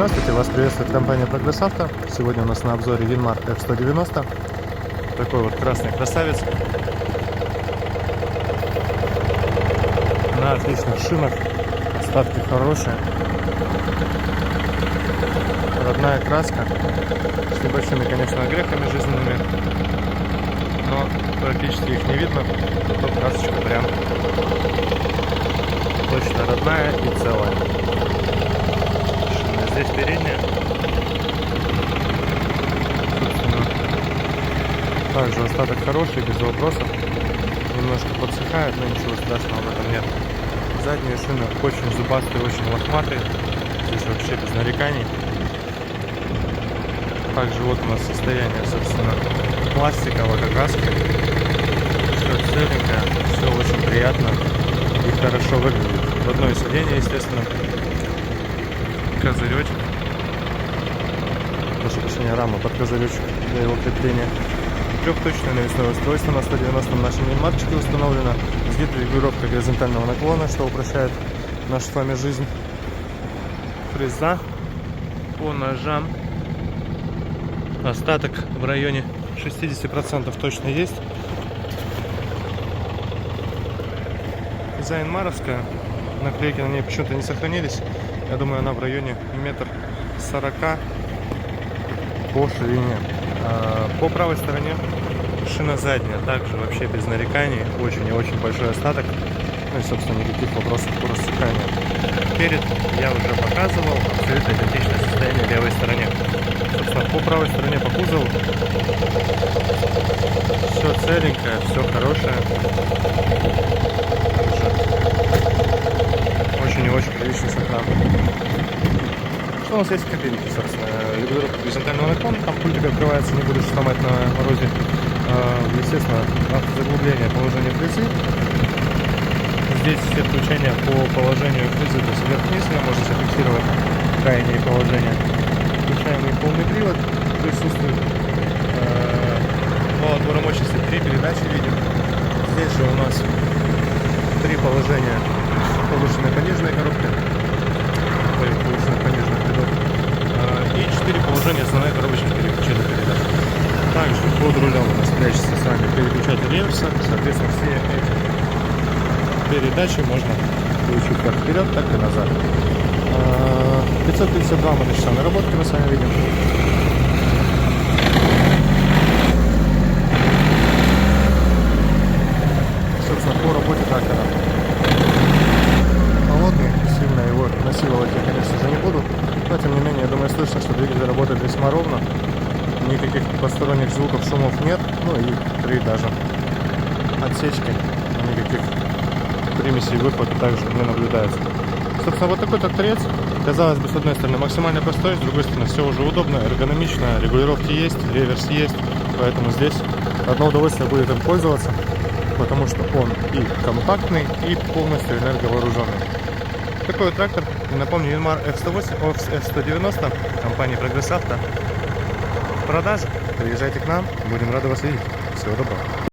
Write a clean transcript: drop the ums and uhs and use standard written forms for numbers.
Здравствуйте, вас приветствует компания Progress Auto. Сегодня у нас на обзоре Winmar F190. Такой вот красный красавец. На отличных шинах. Остатки хорошие. Родная краска. С небольшими, конечно, огрехами жизненными. Но практически их не видно. Зато красочка прям точно родная и целая. Здесь передняя. Собственно, также остаток хороший, без вопросов. Немножко подсыхает, но ничего страшного в этом нет. Задние шины очень зубастые, очень лохматые. Здесь вообще без нареканий. Также вот у нас состояние, собственно, пластиковой окраски. Все целенькое, все очень приятно и хорошо выглядит. Родное сиденье, естественно. Козыречек, прошу прощения, рама под козыречек для его крепления. Трехточное навесное устройство на 190-м нашем Winmarчике установлено с гидрорегулировкой горизонтального наклона, что упрощает нашу с вами жизнь. Фреза по ножам. Остаток в районе 60% точно есть. Дизайн маровская. Наклейки на ней почему-то не сохранились. Я думаю, она в районе 1,40 м по ширине. По правой стороне шина задняя, также вообще без нареканий, очень и очень большой остаток. Ну и, собственно, никаких вопросов по рассыханию. Перед я уже показывал абсолютно идентичное состояние в левой стороне. Собственно, по правой стороне по кузову все целенькое, все хорошее. Очень и очень приличный сохран. Что у нас есть в кабинке, собственно? Регулировка горизонтального наклона, там пультик открывается, не буду сломать на морозе. Естественно, автозаглубление, положение фрезы. Здесь все включения по положению фрезы, то есть вверх-вниз, можно зафиксировать крайние положения. Включаемый полный привод присутствует. Вал отбора мощности, 3 передачи видим. Здесь же у нас 3 положения. Повышенная пониженная коробка, повышенная пониженная передача и 4 положения основной коробочной передач. Также под рулем у нас прячется с вами переключатель реверса, соответственно все эти передачи можно включить как вперед, так и назад. 552 моточаса наработки мы с вами видим. Собственно, по работе трактора. Сильно его насиловать я, конечно же, не буду, но тем не менее, я думаю, слышно, что двигатель работает весьма ровно, никаких посторонних звуков, шумов нет, ну и при даже отсечке никаких примесей выхлопа также не наблюдается. Собственно, вот такой тракторец, казалось бы, с одной стороны максимально простой, с другой стороны все уже удобно, эргономично, регулировки есть, реверс есть, поэтому здесь одно удовольствие будет им пользоваться, потому что он и компактный, и полностью энерговооруженный. Такой вот трактор, напомню, Winmar F190, компания Progress Auto. В продаже. Приезжайте к нам, будем рады вас видеть. Всего доброго.